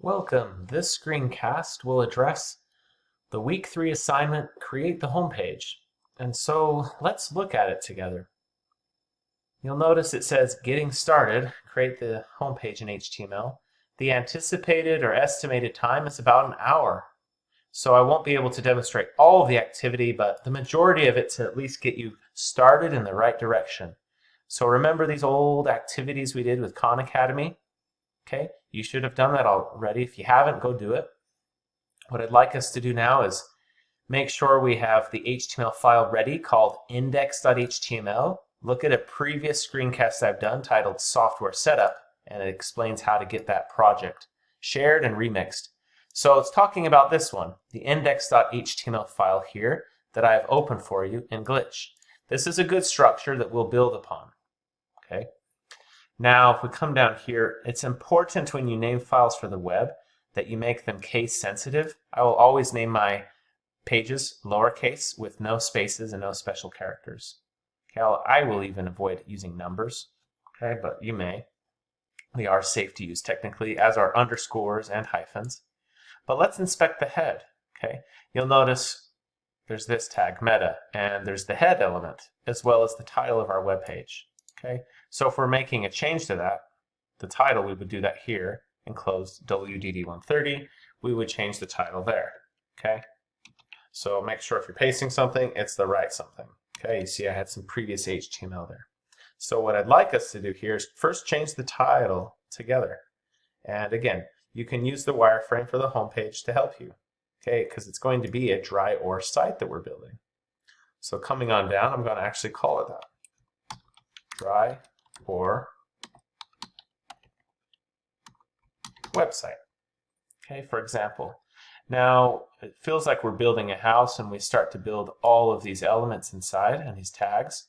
Welcome. This screencast will address the Week 3 assignment, Create the Homepage. And so let's look at it together. You'll notice it says Getting Started, create the homepage in HTML. The anticipated or estimated time is about an hour. So I won't be able to demonstrate all of the activity, but the majority of it to at least get you started in the right direction. So remember these old activities we did with Khan Academy? Okay, you should have done that already. If you haven't, go do it. What I'd like us to do now is make sure we have the HTML file ready called index.html. Look at a previous screencast I've done titled Software Setup, and it explains how to get that project shared and remixed. So it's talking about this one, the index.html file here that I have opened for you in Glitch. This is a good structure that we'll build upon. Okay. Now, if we come down here, it's important when you name files for the web that you make them case sensitive. I will always name my pages lowercase with no spaces and no special characters. Okay, I will even avoid using numbers, okay, but you may. They are safe to use technically, as are underscores and hyphens. But let's inspect the head. Okay, you'll notice there's this tag, meta, and there's the head element, as well as the title of our web page. Okay, so if we're making a change to that, the title, we would do that here, enclose WDD130, we would change the title there. Okay, so make sure if you're pasting something, it's the right something. Okay, you see I had some previous HTML there. So what I'd like us to do here is first change the title together. And again, you can use the wireframe for the homepage to help you. Okay, because it's going to be a dry or site that we're building. So coming on down, I'm going to actually call it that. Dry or website. Okay, for example. Now, it feels like we're building a house and we start to build all of these elements inside and these tags.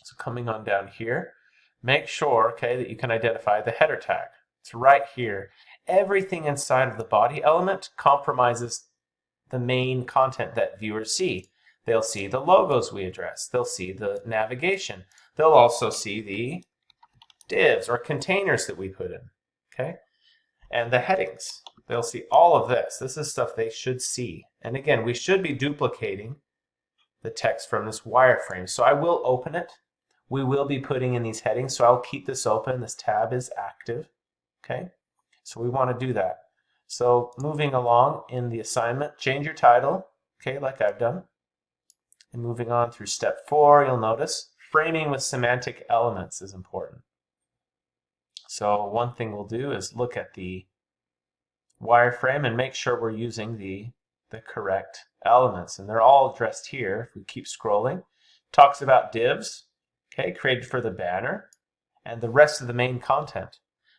So coming on down here, make sure, okay, that you can identify the header tag. It's right here. Everything inside of the body element compromises the main content that viewers see. They'll see the logos we address. They'll see the navigation. They'll also see the divs or containers that we put in, okay? And the headings. They'll see all of this. This is stuff they should see. And again, we should be duplicating the text from this wireframe. So I will open it. We will be putting in these headings, so I'll keep this open. This tab is active, okay? So we want to do that. So moving along in the assignment, change your title, okay, like I've done. And moving on through step 4, you'll notice framing with semantic elements is important. So one thing we'll do is look at the wireframe and make sure we're using the correct elements. And they're all addressed here. If we keep scrolling, talks about divs, okay, created for the banner, and the rest of the main content.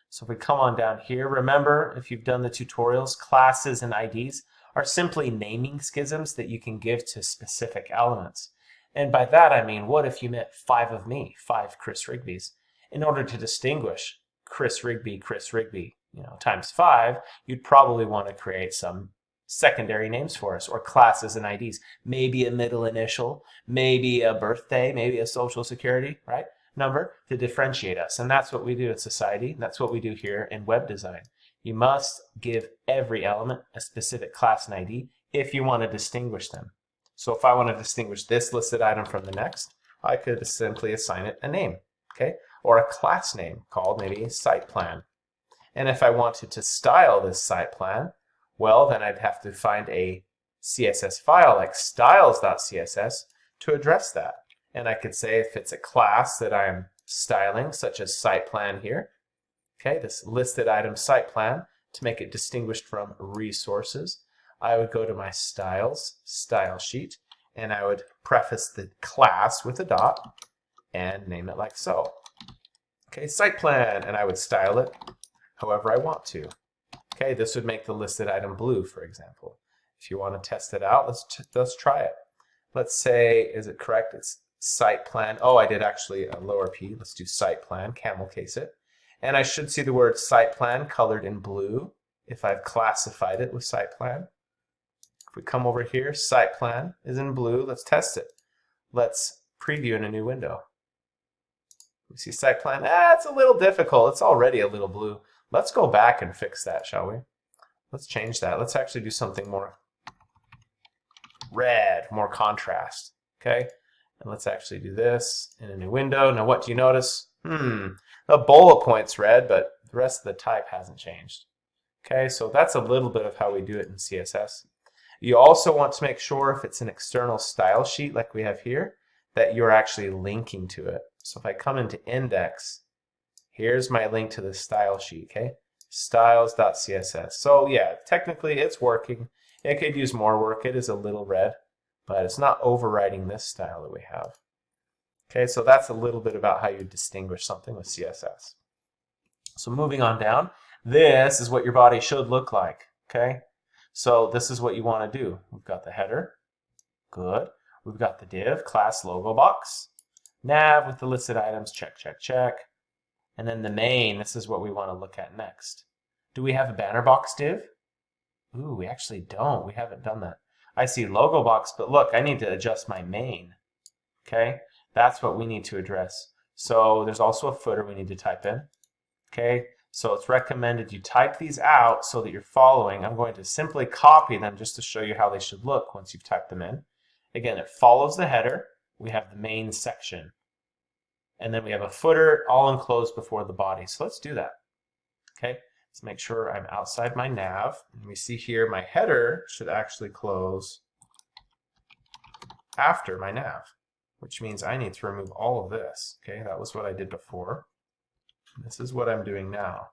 So if we come on down here, remember, if you've done the tutorials, classes and IDs are simply naming schisms that you can give to specific elements. And by that I mean, what if you meant 5 of me, 5 Chris Rigbys? In order to distinguish Chris Rigby, times 5, you'd probably want to create some secondary names for us, or classes and IDs. Maybe a middle initial, maybe a birthday, maybe a social security, right? Number to differentiate us. And that's what we do in society. That's what we do here in web design. You must give every element a specific class and ID if you want to distinguish them. So if I want to distinguish this listed item from the next, I could simply assign it a name, okay? Or a class name called maybe site plan. And if I wanted to style this site plan, well, then I'd have to find a CSS file like styles.css to address that. And I could say if it's a class that I'm styling, such as site plan here, okay, this listed item site plan, to make it distinguished from resources, I would go to my styles, style sheet, and I would preface the class with a dot and name it like so. Okay, site plan, and I would style it however I want to. Okay, this would make the listed item blue, for example. If you want to test it out, let's try it. Let's say, is it correct? It's site plan. Oh, I did actually a lower p. Let's do site plan, camel case it. And I should see the word site plan colored in blue if I've classified it with site plan. If we come over here, site plan is in blue. Let's test it. Let's preview in a new window. We see site plan. It's a little difficult. It's already a little blue. Let's go back and fix that, shall we? Let's change that. Let's actually do something more red, more contrast. Okay? And let's actually do this in a new window. Now what do you notice? The bullet point's red, but the rest of the type hasn't changed. Okay, so that's a little bit of how we do it in CSS. You also want to make sure if it's an external style sheet like we have here, that you're actually linking to it. So if I come into index, here's my link to the style sheet, okay? Styles.css. So yeah, technically it's working. It could use more work. It is a little red, but it's not overriding this style that we have. Okay, so that's a little bit about how you distinguish something with CSS. So moving on down, this is what your body should look like, okay? So this is what you want to do. We've got the header, good. We've got the div, class logo box, nav with the listed items, check, check, check. And then the main, this is what we want to look at next. Do we have a banner box div? Ooh, we actually don't. We haven't done that. I see logo box, but look, I need to adjust my main, okay? That's what we need to address. So there's also a footer we need to type in, okay? So it's recommended you type these out so that you're following. I'm going to simply copy them just to show you how they should look once you've typed them in. Again, it follows the header. We have the main section. And then we have a footer all enclosed before the body. So let's do that. Okay, let's make sure I'm outside my nav. And we see here my header should actually close after my nav, which means I need to remove all of this. Okay, that was what I did before. This is what I'm doing now.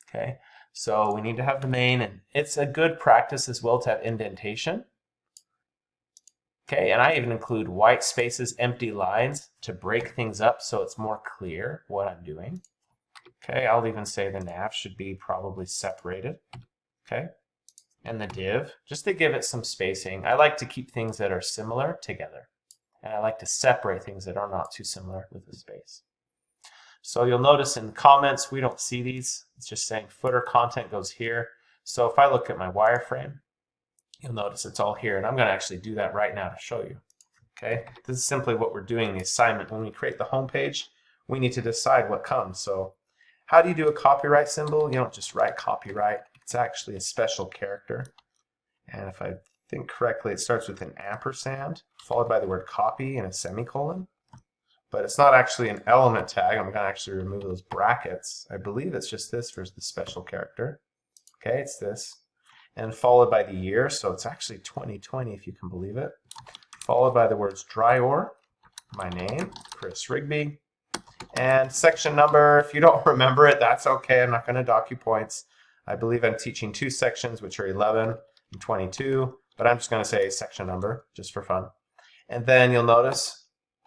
Okay, so we need to have the main, and it's a good practice as well to have indentation. Okay, and I even include white spaces, empty lines to break things up so it's more clear what I'm doing. Okay, I'll even say the nav should be probably separated. Okay, and the div, just to give it some spacing. I like to keep things that are similar together, and I like to separate things that are not too similar with the space. So you'll notice in the comments, we don't see these. It's just saying footer content goes here. So if I look at my wireframe, you'll notice it's all here. And I'm going to actually do that right now to show you. Okay, this is simply what we're doing in the assignment. When we create the home page, we need to decide what comes. So how do you do a copyright symbol? You don't just write copyright. It's actually a special character. And if I think correctly, it starts with an ampersand, followed by the word copy and a semicolon. But it's not actually an element tag. I'm going to actually remove those brackets. I believe it's just this for the special character. Okay, it's this. And followed by the year, so it's actually 2020 if you can believe it. Followed by the words dryor, my name, Chris Rigby, and section number. If you don't remember it, that's okay. I'm not going to dock you points. I believe I'm teaching two sections, which are 11 and 22, but I'm just going to say section number just for fun. And then you'll notice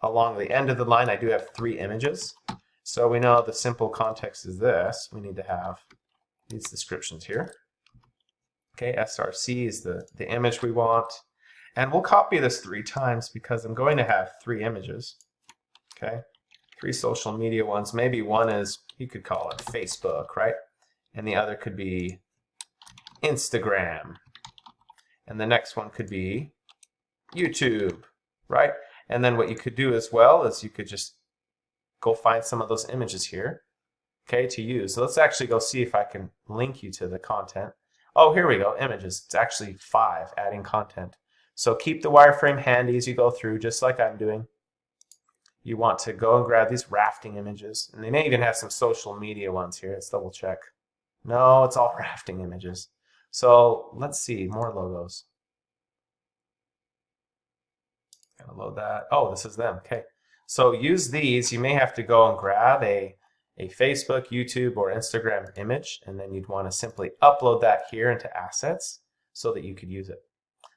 along the end of the line, I do have 3 images. So we know the simple context is this. We need to have these descriptions here. Okay, src is the image we want. And we'll copy this 3 times because I'm going to have 3 images. Okay, 3 social media ones. Maybe one is, you could call it Facebook, right? And the other could be Instagram. And the next one could be YouTube, right? And then what you could do as well is you could just go find some of those images here, okay, to use. So let's actually go see if I can link you to the content. Oh, here we go, images. It's actually 5, adding content. So keep the wireframe handy as you go through, just like I'm doing. You want to go and grab these rafting images. And they may even have some social media ones here. Let's double check. No, it's all rafting images. So let's see, more logos. Gonna load that. Oh, this is them. Okay. So use these. You may have to go and grab a Facebook, YouTube, or Instagram image, and then you'd want to simply upload that here into assets so that you could use it.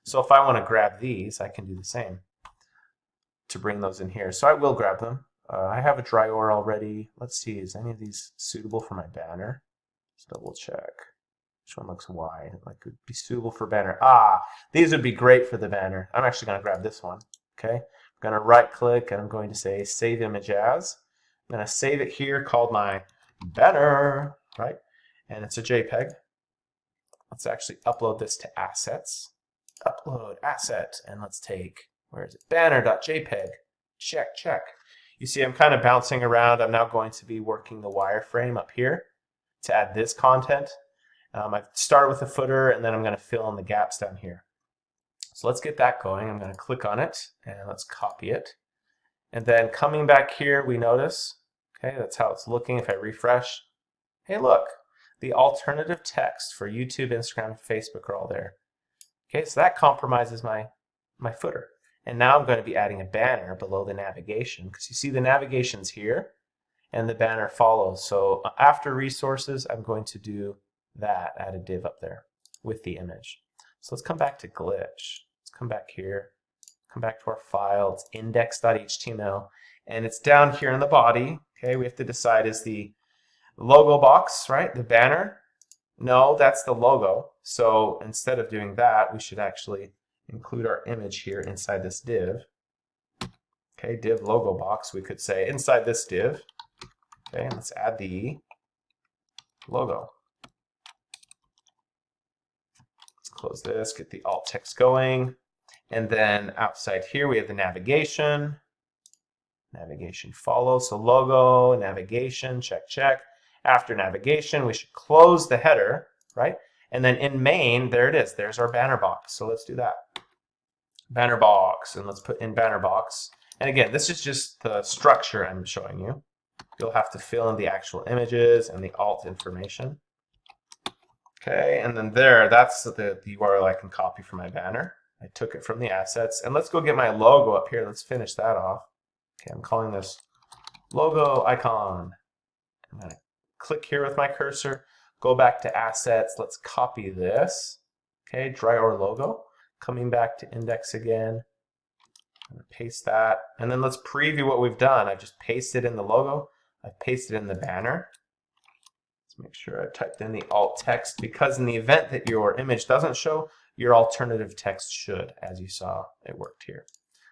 So if I want to grab these, I can do the same to bring those in here. So I will grab them. I have a dryor already. Let's see, is any of these suitable for my banner? Let's double check. Which one looks wide? Like could be suitable for banner. Ah, these would be great for the banner. I'm actually going to grab this one. Okay, I'm going to right click and I'm going to say save image as. I'm going to save it here called my banner, right? And it's a JPEG. Let's actually upload this to assets. Upload asset, and let's take, where is it? Banner.jpg. Check, check. You see I'm kind of bouncing around. I'm now going to be working the wireframe up here to add this content. I've started with the footer, and then I'm going to fill in the gaps down here. So let's get that going. I'm going to click on it, and let's copy it. And then coming back here, we notice, okay, that's how it's looking. If I refresh, hey, look, the alternative text for YouTube, Instagram, and Facebook are all there. Okay, so that compromises my footer. And now I'm going to be adding a banner below the navigation, because you see the navigation's here, and the banner follows. So after resources, I'm going to do that, add a div up there with the image. So let's come back to glitch. Let's come back here, come back to our file. It's index.html, and it's down here in the body. Okay, we have to decide, is the logo box, right, the banner? No, that's the logo. So instead of doing that, we should actually include our image here inside this div. Okay, div logo box, we could say inside this div. Okay, and let's add the logo. Let's close this, get the alt text going. And then outside here, we have the navigation. Navigation follows, so logo, navigation, check, check. After navigation, we should close the header, right? And then in main, there it is. There's our banner box. So let's do that. Banner box, and let's put in banner box. And again, this is just the structure I'm showing you. You'll have to fill in the actual images and the alt information. Okay, and then there, that's the URL I can copy from my banner. I took it from the assets. And let's go get my logo up here. Let's finish that off. Okay, I'm calling this logo icon. I'm going to click here with my cursor, go back to assets. Let's copy this. Okay, dry or logo. Coming back to index again. I'm going to paste that. And then let's preview what we've done. I just pasted in the logo. I've pasted in the banner. Let's make sure I typed in the alt text, because in the event that your image doesn't show, your alternative text should, as you saw it worked here.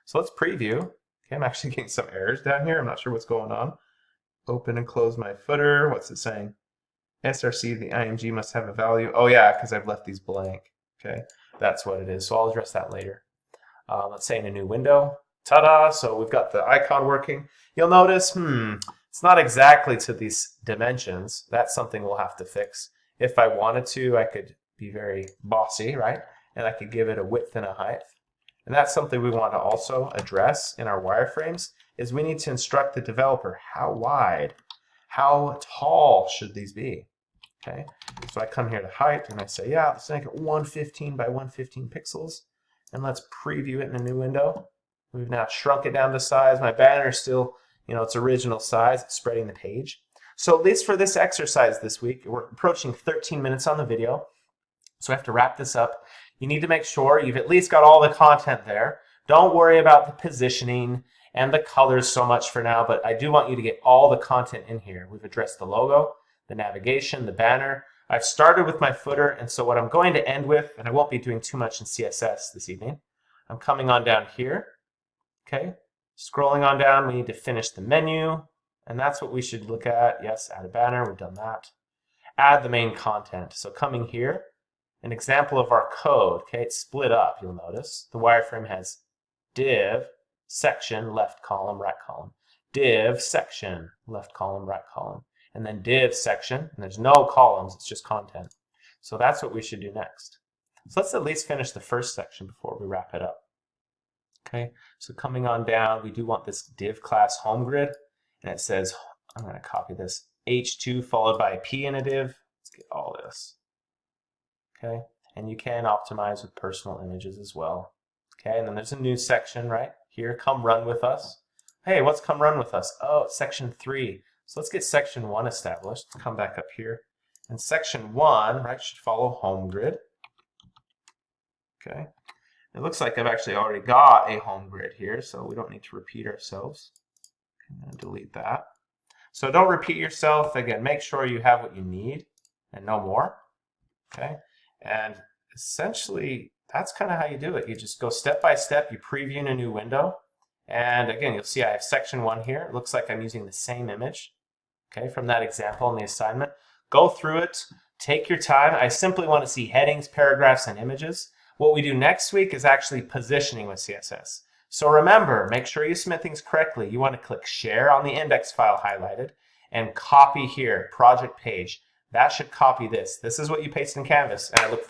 So let's preview. Okay, I'm actually getting some errors down here. I'm not sure what's going on. Open and close my footer. What's it saying? SRC, the IMG must have a value. Oh yeah, because I've left these blank. Okay, that's what it is. So I'll address that later. Let's say in a new window. Ta-da! So we've got the icon working. You'll notice, it's not exactly to these dimensions. That's something we'll have to fix. If I wanted to, I could be very bossy, right? And I could give it a width and a height. And that's something we want to also address in our wireframes, is we need to instruct the developer how wide, how tall should these be. Okay, so I come here to height and I say, yeah, let's make it 115 by 115 pixels. And let's preview it in a new window. We've now shrunk it down to size. My banner is still, its original size. It's spreading the page. So at least for this exercise this week, we're approaching 13 minutes on the video. So I have to wrap this up. You need to make sure you've at least got all the content there. Don't worry about the positioning and the colors so much for now, but I do want you to get all the content in here. We've addressed the logo, the navigation, the banner. I've started with my footer, and so what I'm going to end with, and I won't be doing too much in CSS this evening, I'm coming on down here, okay? Scrolling on down, we need to finish the menu, and that's what we should look at. Yes, add a banner, we've done that. Add the main content. So coming here, an example of our code, okay, it's split up, you'll notice. The wireframe has div, section, left column, right column. Div, section, left column, right column. And then div, section, and there's no columns, it's just content. So that's what we should do next. So let's at least finish the first section before we wrap it up. Okay, so coming on down, we do want this div class home grid, and it says, I'm going to copy this, h2 followed by a p in a div. Let's get all this. Okay, and you can optimize with personal images as well. Okay, and then there's a new section right here, come run with us. Hey, what's come run with us? Oh, it's section 3. So let's get section 1 established. Let's come back up here. And section 1, right, should follow home grid. Okay, it looks like I've actually already got a home grid here, so we don't need to repeat ourselves. I'm going to delete that. So don't repeat yourself. Again, make sure you have what you need and no more. Okay, and essentially that's kind of how you do it. You just go step by step. You preview in a new window, and again, you'll see I have section 1 here. It looks like I'm using the same image, okay, from that example in the assignment. Go through it. Take your time. I simply want to see headings, paragraphs, and images. What we do next week is actually positioning with CSS. So remember, make sure you submit things correctly. You want to click share on the index file highlighted and copy here, project page. that should copy this. This is what you paste in Canvas, and I look